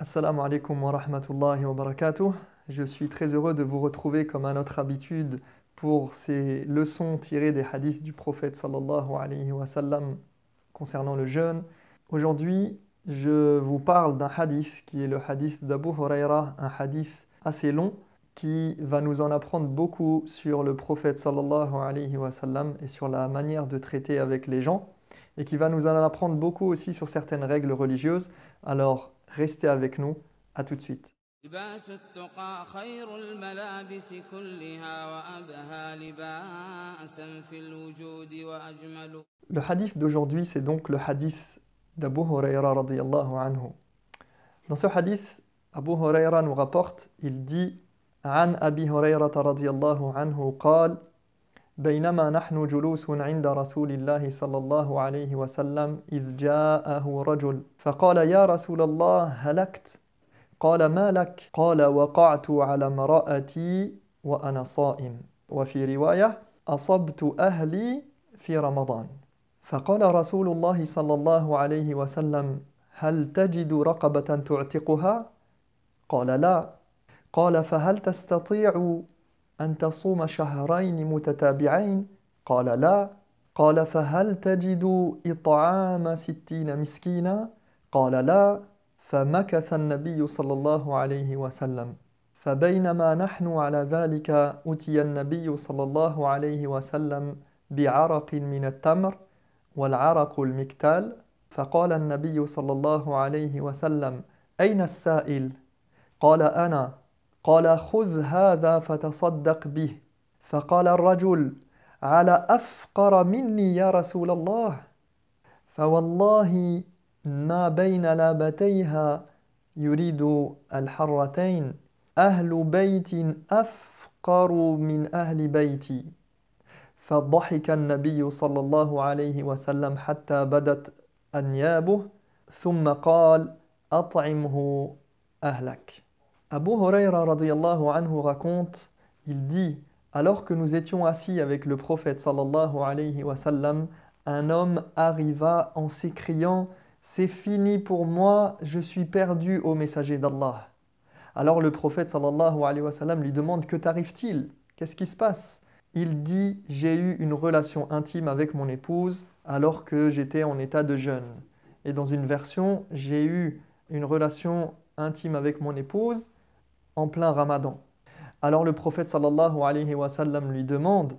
Assalamu alaikum wa rahmatullahi wa barakatuh. Je suis très heureux de vous retrouver comme à notre habitude pour ces leçons tirées des hadiths du prophète sallallahu alayhi wa sallam concernant le jeûne. Aujourd'hui, je vous parle d'un hadith qui est le hadith d'Abu Huraira, un hadith assez long qui va nous en apprendre beaucoup sur le prophète sallallahu alayhi wa sallam et sur la manière de traiter avec les gens et qui va nous en apprendre beaucoup aussi sur certaines règles religieuses. Alors, restez avec nous, à tout de suite. Le hadith d'aujourd'hui, c'est donc le hadith d'Abu Huraira radiyallahu anhu. Dans ce hadith, Abu Huraira nous rapporte, il dit عن أبي هريرة رضي الله عنه قال بينما نحن جلوس عند رسول الله صلى الله عليه وسلم إذ جاءه رجل فقال يا رسول الله هلكت قال ما لك قال وقعت على امرأتي وأنا صائم وفي رواية أصبت أهلي في رمضان فقال رسول الله صلى الله عليه وسلم هل تجد رقبة تعتقها قال لا قال فهل تستطيع أن تصوم شهرين متتابعين؟ قال لا قال فهل تجد إطعام 60 مسكينا؟ قال لا فمكث النبي صلى الله عليه وسلم فبينما نحن على ذلك أتي النبي صلى الله عليه وسلم بعرق من التمر والعرق المكتال فقال النبي صلى الله عليه وسلم أين السائل؟ قال أنا قال خذ هذا فتصدق به فقال الرجل على أفقر مني يا رسول الله فوالله ما بين لابتيها يريد الحرتين أهل بيت أفقر من أهل بيتي فضحك النبي صلى الله عليه وسلم حتى بدت أنيابه ثم قال أطعمه أهلك. Abu Huraira radiyallahu anhu raconte, il dit, alors que nous étions assis avec le prophète sallallahu alayhi wa sallam, un homme arriva en s'écriant, c'est fini pour moi, je suis perdu ô messager d'Allah. Alors le prophète sallallahu alayhi wa sallam lui demande, que t'arrive-t-il? Qu'est-ce qui se passe? Il dit, j'ai eu une relation intime avec mon épouse alors que j'étais en état de jeûne. Et dans une version, j'ai eu une relation intime avec mon épouse en plein ramadan. Alors le prophète sallallahu alayhi wa sallam lui demande,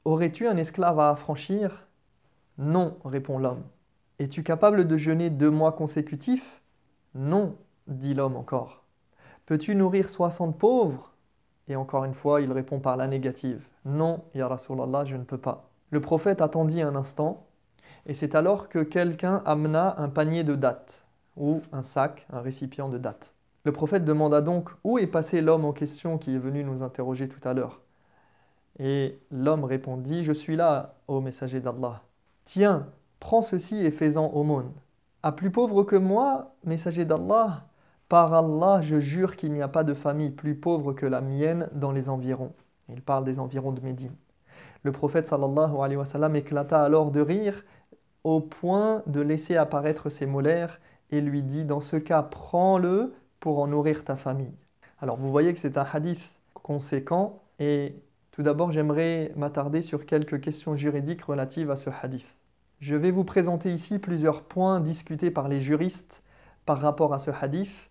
aurais-tu un esclave à affranchir? Non, répond l'homme. Es-tu capable de jeûner 2 mois consécutifs? Non, dit l'homme encore. Peux-tu nourrir 60 pauvres? Et encore une fois, il répond par la négative. Non, ya Rasulallah, je ne peux pas. Le prophète attendit un instant, et c'est alors que quelqu'un amena un panier de dattes, ou un sac, un récipient de dattes. Le prophète demanda donc où est passé l'homme en question qui est venu nous interroger tout à l'heure. Et l'homme répondit, je suis là, ô messager d'Allah. Tiens, prends ceci et fais-en aumône. À plus pauvre que moi, messager d'Allah, par Allah, je jure qu'il n'y a pas de famille plus pauvre que la mienne dans les environs. Il parle des environs de Médine. Le prophète sallallahu alayhi wa sallam éclata alors de rire au point de laisser apparaître ses molaires et lui dit, dans ce cas, prends-le pour en nourrir ta famille. Alors vous voyez que c'est un hadith conséquent et tout d'abord j'aimerais m'attarder sur quelques questions juridiques relatives à ce hadith. Je vais vous présenter ici plusieurs points discutés par les juristes par rapport à ce hadith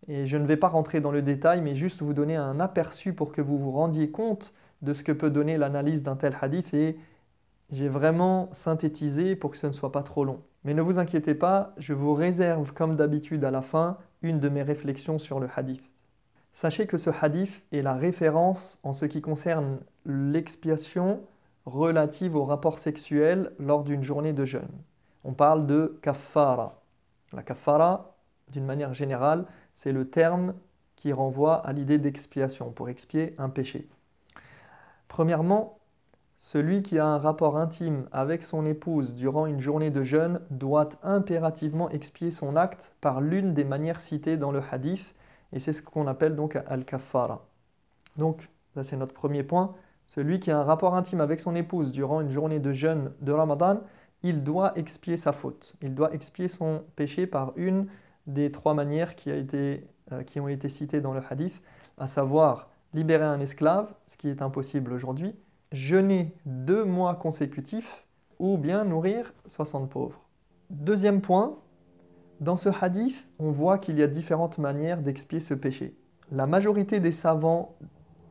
et je ne vais pas rentrer dans le détail mais juste vous donner un aperçu pour que vous vous rendiez compte de ce que peut donner l'analyse d'un tel hadith et j'ai vraiment synthétisé pour que ce ne soit pas trop long. Mais ne vous inquiétez pas, je vous réserve comme d'habitude à la fin une de mes réflexions sur le hadith. Sachez que ce hadith est la référence en ce qui concerne l'expiation relative au rapport sexuel lors d'une journée de jeûne. On parle de kaffara. La kaffara, d'une manière générale, c'est le terme qui renvoie à l'idée d'expiation, pour expier un péché. Premièrement, celui qui a un rapport intime avec son épouse durant une journée de jeûne doit impérativement expier son acte par l'une des manières citées dans le hadith, et c'est ce qu'on appelle donc al-kaffara. Donc, ça c'est notre premier point. Celui qui a un rapport intime avec son épouse durant une journée de jeûne de Ramadan, il doit expier sa faute. Il doit expier son péché par une des trois manières qui ont été citées dans le hadith, à savoir libérer un esclave, ce qui est impossible aujourd'hui, jeûner 2 mois consécutifs ou bien nourrir 60 pauvres. Deuxième point, dans ce hadith, on voit qu'il y a différentes manières d'expier ce péché. La majorité des savants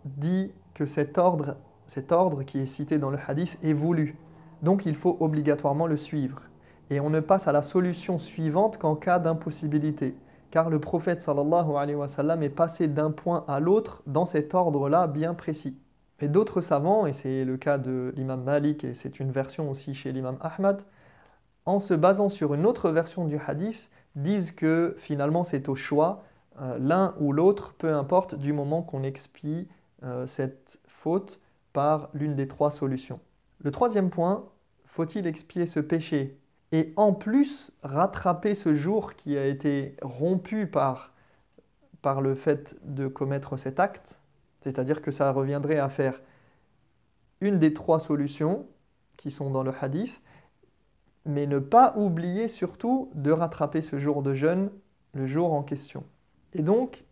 dit que cet ordre qui est cité dans le hadith est voulu, donc il faut obligatoirement le suivre. Et on ne passe à la solution suivante qu'en cas d'impossibilité, car le prophète sallallahu alayhi wa sallam est passé d'un point à l'autre dans cet ordre-là bien précis. Et d'autres savants, et c'est le cas de l'imam Malik, et c'est une version aussi chez l'imam Ahmad, en se basant sur une autre version du hadith, disent que finalement c'est au choix, l'un ou l'autre, peu importe, du moment qu'on expie cette faute par l'une des trois solutions. Le troisième point, faut-il expier ce péché et en plus rattraper ce jour qui a été rompu par le fait de commettre cet acte, c'est-à-dire que ça reviendrait à faire une des trois solutions qui sont dans le hadith, mais ne pas oublier surtout de rattraper ce jour de jeûne, le jour en question. Et donc,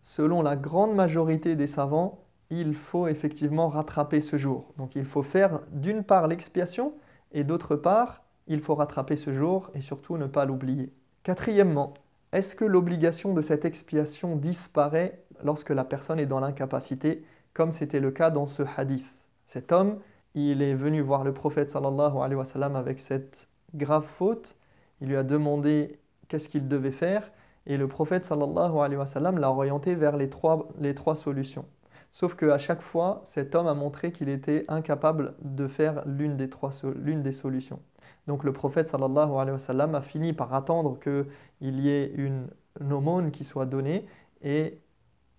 selon la grande majorité des savants, il faut effectivement rattraper ce jour. Donc il faut faire d'une part l'expiation et d'autre part, il faut rattraper ce jour et surtout ne pas l'oublier. Quatrièmement, est-ce que l'obligation de cette expiation disparaît lorsque la personne est dans l'incapacité, comme c'était le cas dans ce hadith? Cet homme, il est venu voir le prophète sallallahu alayhi wa sallam avec cette grave faute. Il lui a demandé qu'est-ce qu'il devait faire et le prophète sallallahu alayhi wa sallam l'a orienté vers les trois solutions. Sauf qu'à chaque fois, cet homme a montré qu'il était incapable de faire l'une des solutions. Donc le prophète sallallahu alayhi wa sallam a fini par attendre qu'il y ait une aumône qui soit donnée et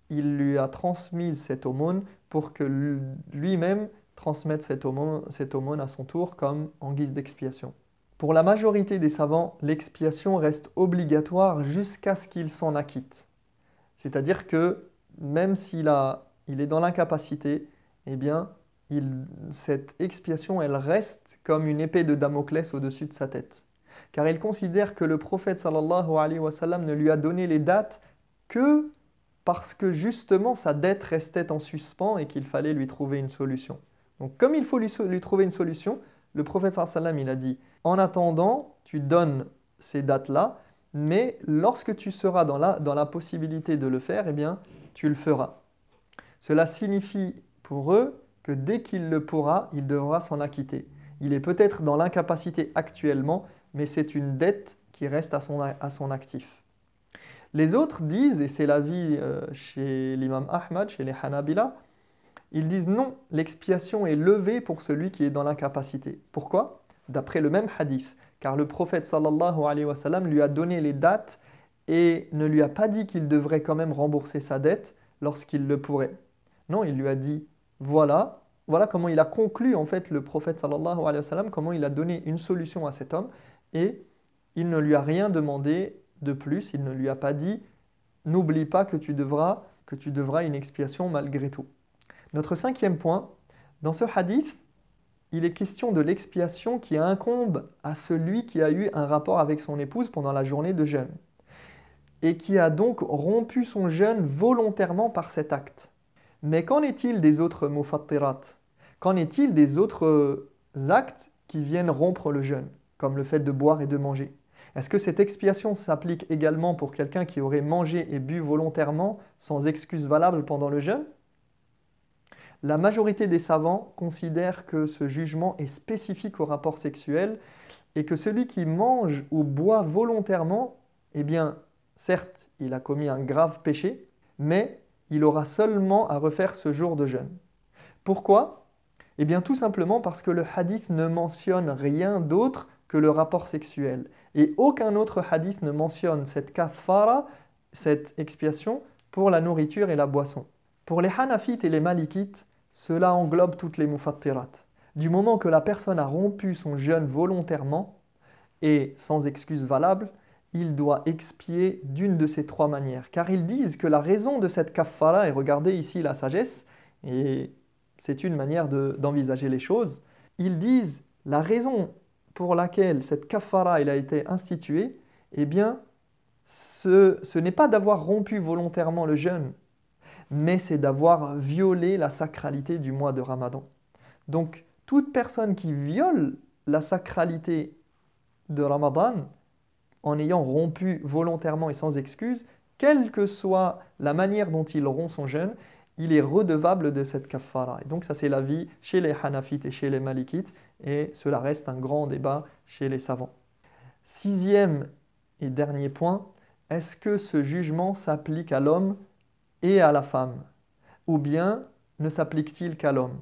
il lui a transmis cette aumône pour que lui-même transmette cette aumône à son tour comme en guise d'expiation. Pour la majorité des savants, l'expiation reste obligatoire jusqu'à ce qu'il s'en acquitte. C'est-à-dire que même s'il est dans l'incapacité, eh bien, cette expiation, elle reste comme une épée de Damoclès au-dessus de sa tête. Car il considère que le prophète sallallahu alayhi wa sallam ne lui a donné les dates que parce que justement sa dette restait en suspens et qu'il fallait lui trouver une solution. Donc comme il faut lui trouver une solution, le prophète sallallahu alayhi wa sallam il a dit « En attendant, tu donnes ces dates-là, mais lorsque tu seras dans la possibilité de le faire, eh bien, tu le feras. » Cela signifie pour eux que dès qu'il le pourra, il devra s'en acquitter. Il est peut-être dans l'incapacité actuellement, mais c'est une dette qui reste à son actif. Les autres disent, et c'est l'avis chez l'imam Ahmad, chez les Hanabila, ils disent non, l'expiation est levée pour celui qui est dans l'incapacité. Pourquoi? D'après le même hadith, car le prophète sallallahu alayhi wa sallam lui a donné les dates et ne lui a pas dit qu'il devrait quand même rembourser sa dette lorsqu'il le pourrait. Non, il lui a dit, voilà comment il a conclu en fait le prophète sallallahu alayhi wa sallam, comment il a donné une solution à cet homme et il ne lui a rien demandé de plus, il ne lui a pas dit, n'oublie pas que tu devras une expiation malgré tout. Notre cinquième point, dans ce hadith, il est question de l'expiation qui incombe à celui qui a eu un rapport avec son épouse pendant la journée de jeûne et qui a donc rompu son jeûne volontairement par cet acte. Mais qu'en est-il des autres mufattirat? Qu'en est-il des autres actes qui viennent rompre le jeûne, comme le fait de boire et de manger? Est-ce que cette expiation s'applique également pour quelqu'un qui aurait mangé et bu volontairement sans excuse valable pendant le jeûne? La majorité des savants considèrent que ce jugement est spécifique au rapport sexuel et que celui qui mange ou boit volontairement, eh bien, certes, il a commis un grave péché, mais il aura seulement à refaire ce jour de jeûne. Pourquoi? Eh bien, tout simplement parce que le hadith ne mentionne rien d'autre que le rapport sexuel. Et aucun autre hadith ne mentionne cette kafara, cette expiation, pour la nourriture et la boisson. Pour les hanafites et les malikites, cela englobe toutes les mufattirat. Du moment que la personne a rompu son jeûne volontairement et sans excuse valable, il doit expier d'une de ces trois manières. Car ils disent que la raison de cette kafara, et regardez ici la sagesse, et c'est une manière d'envisager les choses, ils disent la raison pour laquelle cette kafara a été instituée, eh bien, ce n'est pas d'avoir rompu volontairement le jeûne, mais c'est d'avoir violé la sacralité du mois de Ramadan. Donc, toute personne qui viole la sacralité de Ramadan, en ayant rompu volontairement et sans excuse, quelle que soit la manière dont il rompt son jeûne, il est redevable de cette kaffara. Et donc ça c'est l'avis chez les Hanafites et chez les Malikites, et cela reste un grand débat chez les savants. Sixième et dernier point, est-ce que ce jugement s'applique à l'homme et à la femme? Ou bien ne s'applique-t-il qu'à l'homme?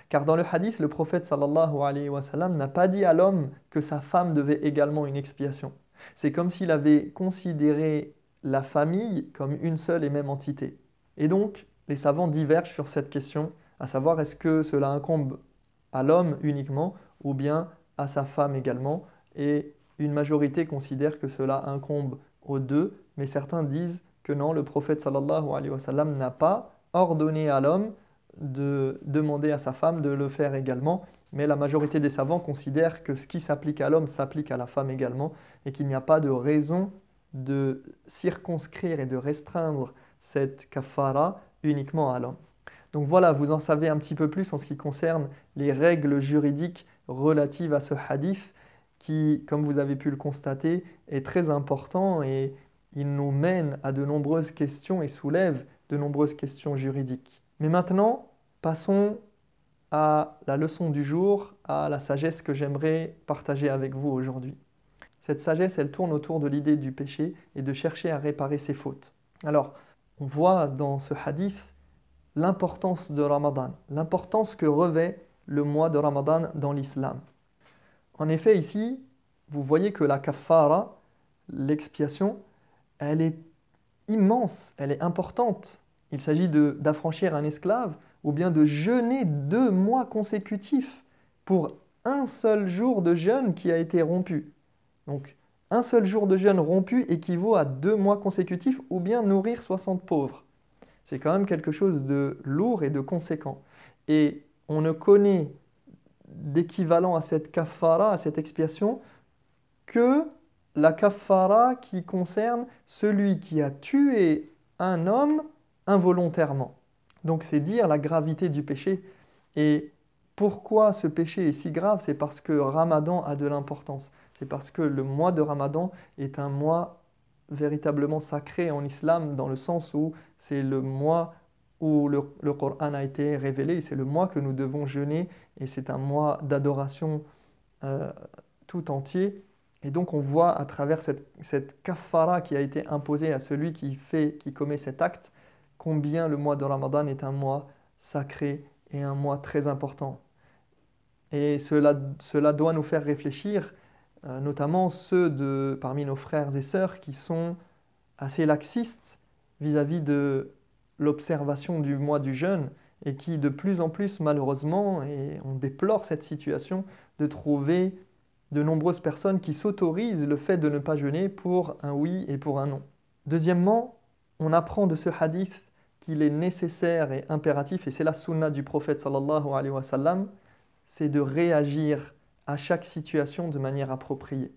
Car dans le hadith, le prophète sallallahu alayhi wa sallam n'a pas dit à l'homme que sa femme devait également une expiation. C'est comme s'il avait considéré la famille comme une seule et même entité. Et donc, les savants divergent sur cette question, à savoir est-ce que cela incombe à l'homme uniquement ou bien à sa femme également. Et une majorité considère que cela incombe aux deux, mais certains disent que non, le prophète sallallahu alayhi wa sallam n'a pas ordonné à l'homme de demander à sa femme de le faire également, mais la majorité des savants considèrent que ce qui s'applique à l'homme s'applique à la femme également et qu'il n'y a pas de raison de circonscrire et de restreindre cette kafara uniquement à l'homme. Donc voilà, vous en savez un petit peu plus en ce qui concerne les règles juridiques relatives à ce hadith qui, comme vous avez pu le constater, est très important et il nous mène à de nombreuses questions et soulève de nombreuses questions juridiques. Mais maintenant, passons à la leçon du jour, à la sagesse que j'aimerais partager avec vous aujourd'hui. Cette sagesse, elle tourne autour de l'idée du péché et de chercher à réparer ses fautes. Alors, on voit dans ce hadith l'importance de Ramadan, l'importance que revêt le mois de Ramadan dans l'islam. En effet, ici, vous voyez que la kaffara, l'expiation, elle est immense, elle est importante. Il s'agit d'affranchir un esclave ou bien de jeûner 2 mois consécutifs pour un seul jour de jeûne qui a été rompu. Donc, un seul jour de jeûne rompu équivaut à 2 mois consécutifs ou bien nourrir 60 pauvres. C'est quand même quelque chose de lourd et de conséquent. Et on ne connaît d'équivalent à cette kaffara, à cette expiation, que la kaffara qui concerne celui qui a tué un homme involontairement. Donc c'est dire la gravité du péché. Et pourquoi ce péché est si grave? C'est parce que Ramadan a de l'importance. C'est parce que le mois de Ramadan est un mois véritablement sacré en islam, dans le sens où c'est le mois où le Coran a été révélé, c'est le mois que nous devons jeûner, et c'est un mois d'adoration tout entier. Et donc on voit à travers cette kaffara qui a été imposée à celui qui commet cet acte, combien le mois de Ramadan est un mois sacré et un mois très important. Et cela doit nous faire réfléchir, notamment ceux parmi nos frères et sœurs qui sont assez laxistes vis-à-vis de l'observation du mois du jeûne et qui de plus en plus malheureusement, et on déplore cette situation, de trouver de nombreuses personnes qui s'autorisent le fait de ne pas jeûner pour un oui et pour un non. Deuxièmement, on apprend de ce hadith qu'il est nécessaire et impératif, et c'est la sunna du prophète sallallahu alayhi wa sallam, c'est de réagir à chaque situation de manière appropriée.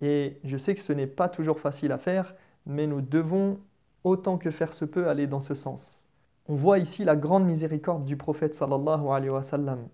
Et je sais que ce n'est pas toujours facile à faire, mais nous devons, autant que faire se peut, aller dans ce sens. On voit ici la grande miséricorde du prophète sallallahu alayhi wa sallam,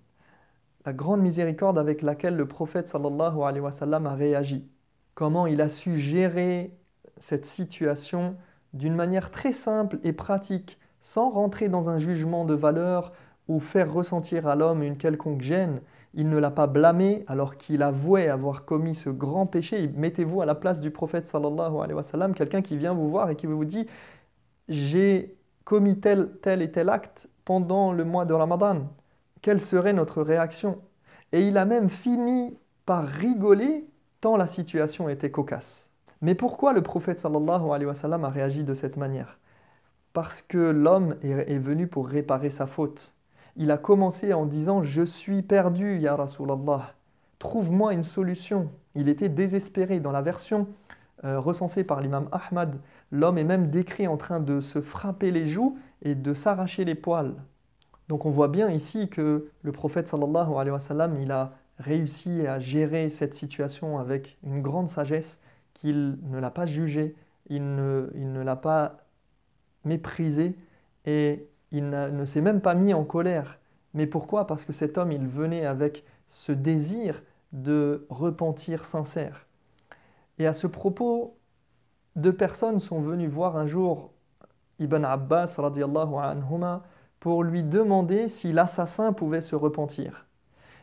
la grande miséricorde avec laquelle le prophète sallallahu alayhi wa sallam a réagi. Comment il a su gérer cette situation d'une manière très simple et pratique, sans rentrer dans un jugement de valeur ou faire ressentir à l'homme une quelconque gêne. Il ne l'a pas blâmé alors qu'il avouait avoir commis ce grand péché. Mettez-vous à la place du prophète sallallahu alayhi wa sallam, quelqu'un qui vient vous voir et qui vous dit « J'ai commis tel et tel acte pendant le mois de Ramadan. Quelle serait notre réaction ?» Et il a même fini par rigoler tant la situation était cocasse. Mais pourquoi le prophète sallallahu alayhi wa sallam a réagi de cette manière? Parce que l'homme est venu pour réparer sa faute. Il a commencé en disant « Je suis perdu, ya Rasulallah. Trouve-moi une solution. » Il était désespéré. Dans la version recensée par l'imam Ahmad, l'homme est même décrit en train de se frapper les joues et de s'arracher les poils. Donc on voit bien ici que le prophète sallallahu alayhi wa sallam, il a réussi à gérer cette situation avec une grande sagesse, qu'il ne l'a pas jugé il ne l'a pas méprisé et ne s'est même pas mis en colère. Mais pourquoi? Parce que cet homme, il venait avec ce désir de repentir sincère. Et à ce propos, deux personnes sont venues voir un jour Ibn Abbas radiyallahu anhuma pour lui demander si l'assassin pouvait se repentir.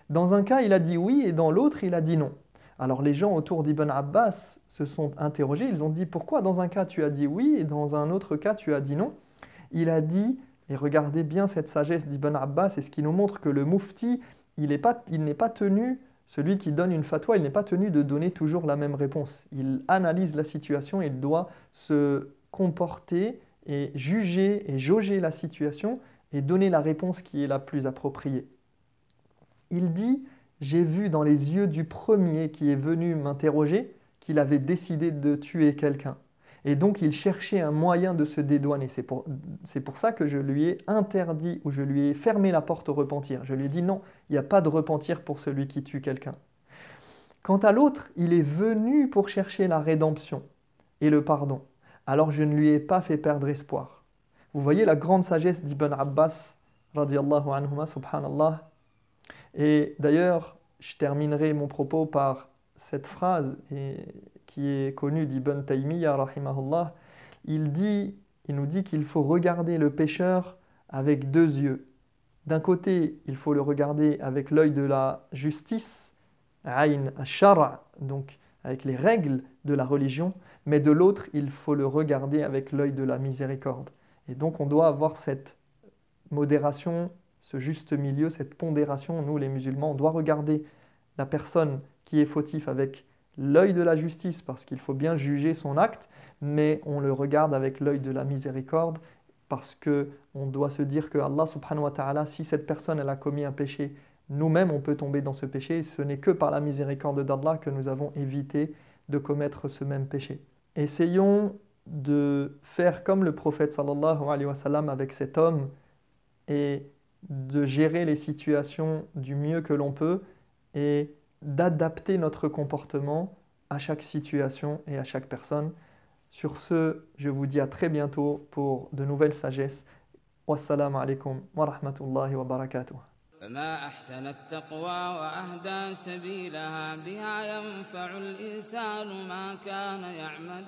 Dans un cas, il a dit oui et dans l'autre, il a dit non. Alors les gens autour d'Ibn Abbas se sont interrogés, ils ont dit pourquoi dans un cas tu as dit oui et dans un autre cas tu as dit non. Il a dit, et regardez bien cette sagesse d'Ibn Abbas, et ce qui nous montre que le mufti, il n'est pas tenu, celui qui donne une fatwa, il n'est pas tenu de donner toujours la même réponse. Il analyse la situation, il doit se comporter et juger et jauger la situation et donner la réponse qui est la plus appropriée. Il dit, j'ai vu dans les yeux du premier qui est venu m'interroger qu'il avait décidé de tuer quelqu'un. Et donc il cherchait un moyen de se dédouaner. C'est pour ça que je lui ai interdit ou je lui ai fermé la porte au repentir. Je lui ai dit non, il n'y a pas de repentir pour celui qui tue quelqu'un. Quant à l'autre, il est venu pour chercher la rédemption et le pardon. Alors je ne lui ai pas fait perdre espoir. Vous voyez la grande sagesse d'Ibn Abbas, radiyallahu anhuma, subhanallah. Et d'ailleurs, je terminerai mon propos par cette phrase qui est connue d'Ibn Taymiyyah, rahimahullah. Il nous dit qu'il faut regarder le pécheur avec deux yeux. D'un côté, il faut le regarder avec l'œil de la justice, ayn ash-shar', donc avec les règles de la religion, mais de l'autre, il faut le regarder avec l'œil de la miséricorde. Et donc, on doit avoir cette modération, ce juste milieu, cette pondération. Nous, les musulmans, on doit regarder la personne qui est fautif avec l'œil de la justice, parce qu'il faut bien juger son acte, mais on le regarde avec l'œil de la miséricorde, parce qu'on doit se dire que Allah subhanahu wa ta'ala, si cette personne elle a commis un péché, nous-mêmes on peut tomber dans ce péché, et ce n'est que par la miséricorde d'Allah que nous avons évité de commettre ce même péché. Essayons de faire comme le prophète sallallahu alayhi wa sallam avec cet homme et de gérer les situations du mieux que l'on peut et d'adapter notre comportement à chaque situation et à chaque personne. Sur ce, je vous dis à très bientôt pour de nouvelles sagesses. Wassalamu alaikum wa rahmatullahi wa barakatuh. فما أحسن التقوى وأهدى سبيلها بها ينفع الإنسان ما كان يعمل